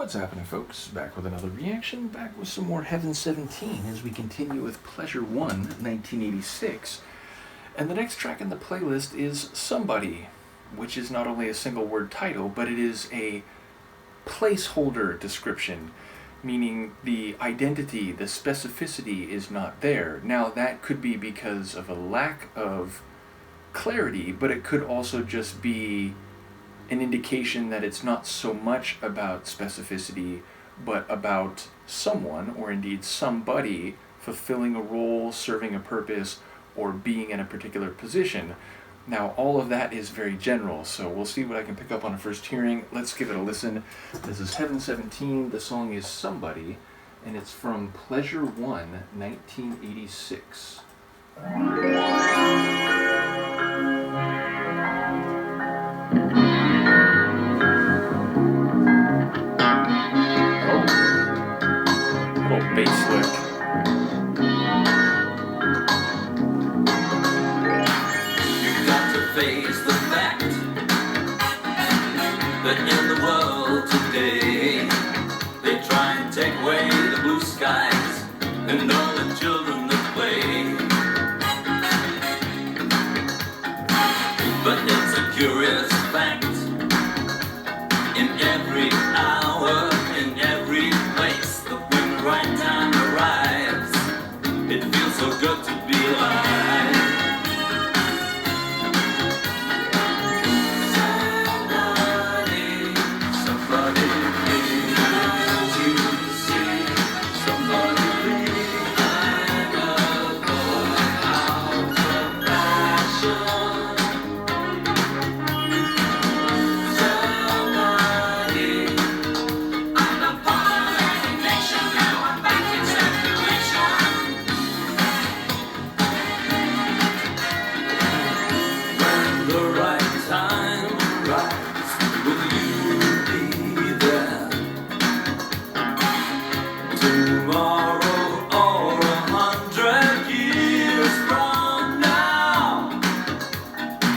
What's happening, folks? Back with another reaction, back with some more Heaven 17 as we continue with Pleasure 1, 1986. And the next track in the playlist is Somebody, which is not only a single word title, but it is a placeholder description, meaning the identity, the specificity is not there. Now, that could be because of a lack of clarity, but it could also just be an indication that it's not so much about specificity, but about someone, or indeed somebody, fulfilling a role, serving a purpose, or being in a particular position. Now, all of that is very general, so we'll see what I can pick up on a first hearing. Let's give it a listen. This is Heaven 17, the song is Somebody, and it's from Pleasure 1, 1986. Bass lick. You've got to face the fact that in the world today they try and take away the blue skies and all the children that play. But it's a curious fact, in every hour, in every place, the right time arrives. It feels so good to be alive. Somebody please, you see. Somebody please, I'm a boy out of passion. Somebody, I'm a part of the nation now. I'm back in circulation. When the right time arrives, will you be there? Tomorrow or 100 years from now,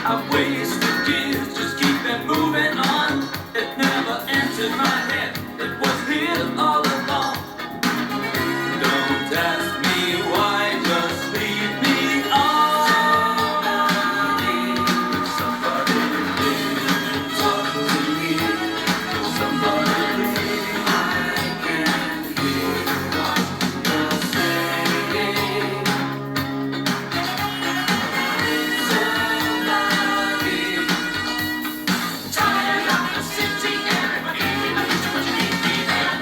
I've wasted years just keeping moving on. It never entered my head, it was here all along. Don't ask me why, just leave me on. Somebody please talk to me. Somebody please, I can hear what you're saying. Somebody, tired of the city, everybody needs what you need me there.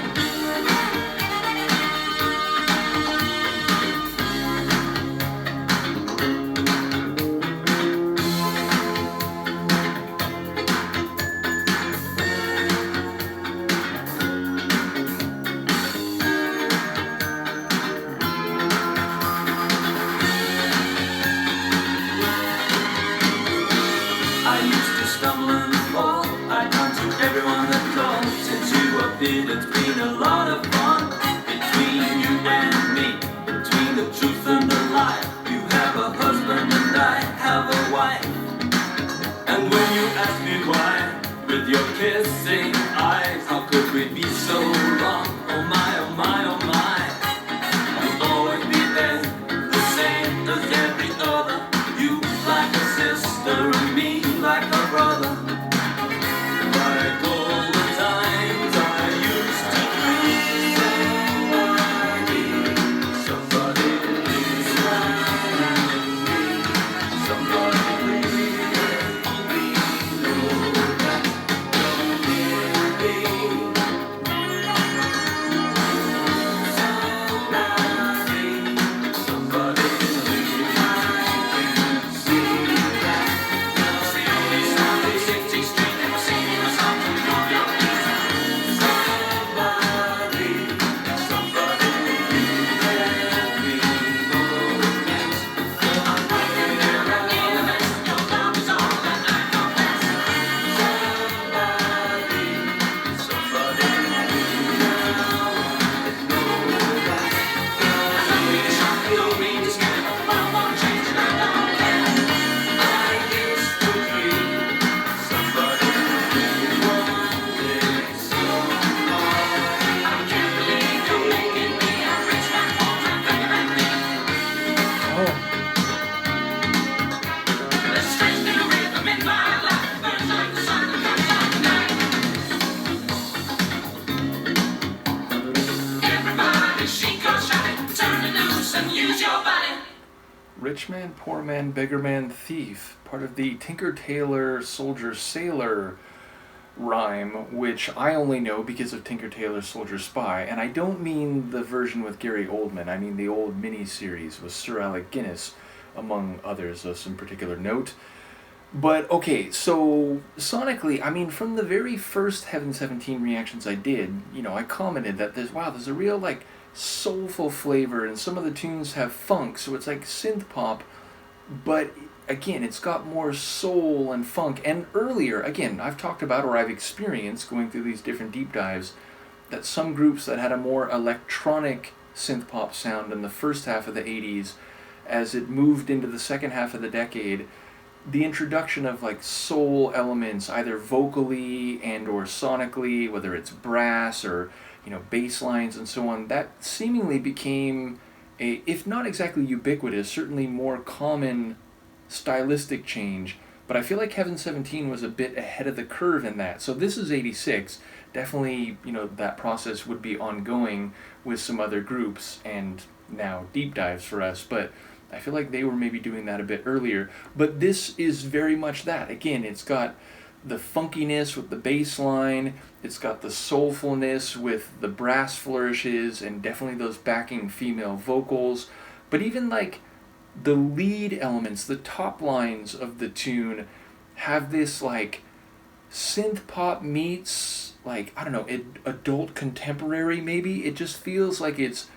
I used to stumble and fall. I'd run to everyone that called. Since you appeared, it's been a lot of fun. Between you and me, between the truth and the lie, you have a husband and I have a wife. And when you ask me why, with your kissing eyes, how could we be so wrong? Oh my, oh my, oh my. You'll always be there, the same as every other. You like a sister and me like a brother. Like all the times I used to dream. Somebody please smile me. Somebody please let me know that you're near me. use your body. Rich man, poor man, beggar man, thief. Part of the Tinker Tailor Soldier Sailor rhyme, which I only know because of Tinker Tailor Soldier Spy. And I don't mean the version with Gary Oldman. I mean the old miniseries with Sir Alec Guinness, among others of some particular note. But, okay, so sonically, I mean, from the very first Heaven 17 reactions I did, you know, I commented that there's a real, like, soulful flavor, and some of the tunes have funk, so it's like synth pop, but again, it's got more soul and funk. And earlier, again, I've talked about, or I've experienced going through these different deep dives, that some groups that had a more electronic synth pop sound in the first half of the 80s, as it moved into the second half of the decade, the introduction of like soul elements, either vocally and or sonically, whether it's brass or, you know, bass lines and so on, that seemingly became a, if not exactly ubiquitous, certainly more common stylistic change. But I feel like Heaven 17 was a bit ahead of the curve in that. So this is 86. Definitely, you know, that process would be ongoing with some other groups and now deep dives for us. But I feel like they were maybe doing that a bit earlier. But this is very much that. Again, it's got the funkiness with the bass line, it's got the soulfulness with the brass flourishes, and definitely those backing female vocals. But even like the lead elements, the top lines of the tune, have this like synth pop meets, like, I don't know, adult contemporary maybe. It just feels like it's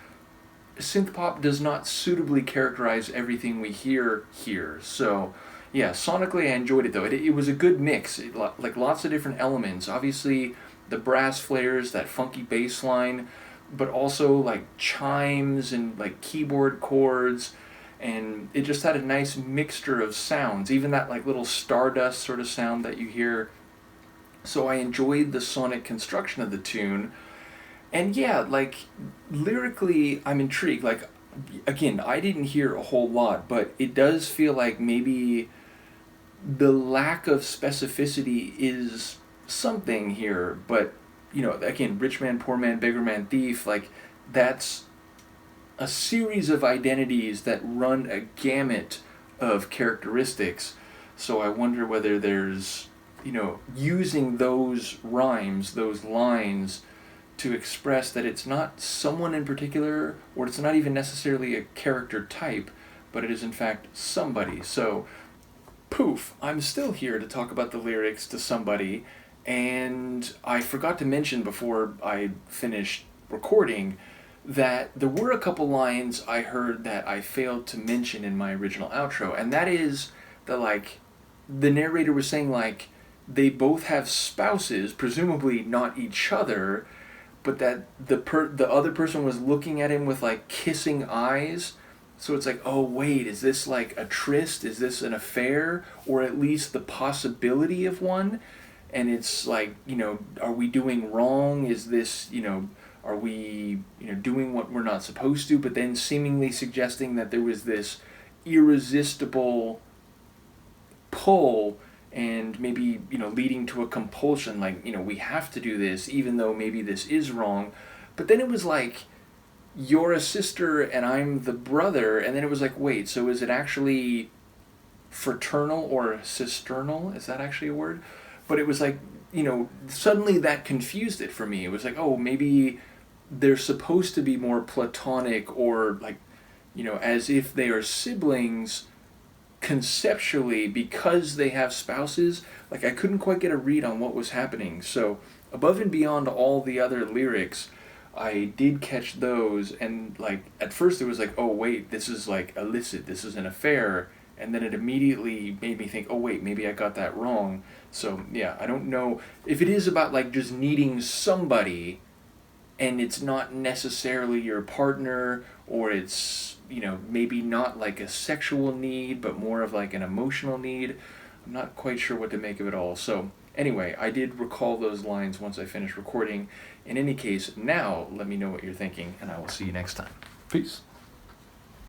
synth pop does not suitably characterize everything we hear here. So yeah, sonically I enjoyed it though. It was a good mix, like lots of different elements. Obviously the brass flares, that funky bass line, but also like chimes and like keyboard chords, and it just had a nice mixture of sounds, even that like little stardust sort of sound that you hear. So I enjoyed the sonic construction of the tune. And yeah, like, lyrically, I'm intrigued. Like, again, I didn't hear a whole lot, but it does feel like maybe the lack of specificity is something here. But, you know, again, rich man, poor man, beggar man, thief, like, that's a series of identities that run a gamut of characteristics. So I wonder whether there's, you know, using those rhymes, those lines, to express that it's not someone in particular, or it's not even necessarily a character type, but it is in fact somebody. So, poof, I'm still here to talk about the lyrics to Somebody, and I forgot to mention before I finished recording that there were a couple lines I heard that I failed to mention in my original outro, and that is that, like, the narrator was saying, like, they both have spouses, presumably not each other, but that the other person was looking at him with like kissing eyes. So it's like, oh wait, is this like a tryst? Is this an affair? Or at least the possibility of one? And it's like, you know, are we doing wrong? Is this, you know, are we, you know, doing what we're not supposed to? But then seemingly suggesting that there was this irresistible pull, and maybe, you know, leading to a compulsion, like, you know, we have to do this, even though maybe this is wrong. But then it was like, you're a sister and I'm the brother, and then it was like, wait, so is it actually fraternal or cisternal? Is that actually a word? But it was like, you know, suddenly that confused it for me. It was like, oh, maybe they're supposed to be more platonic, or like, you know, as if they are siblings, conceptually, because they have spouses. Like, I couldn't quite get a read on what was happening. So above and beyond all the other lyrics, I did catch those, and like at first it was like, oh wait, this is like illicit, this is an affair, and then it immediately made me think, oh wait, maybe I got that wrong. So yeah, I don't know if it is about like just needing somebody, and it's not necessarily your partner, or it's, you know, maybe not like a sexual need, but more of like an emotional need. I'm not quite sure what to make of it all. So anyway, I did recall those lines once I finished recording. In any case, now let me know what you're thinking, and I will see you next time. Peace.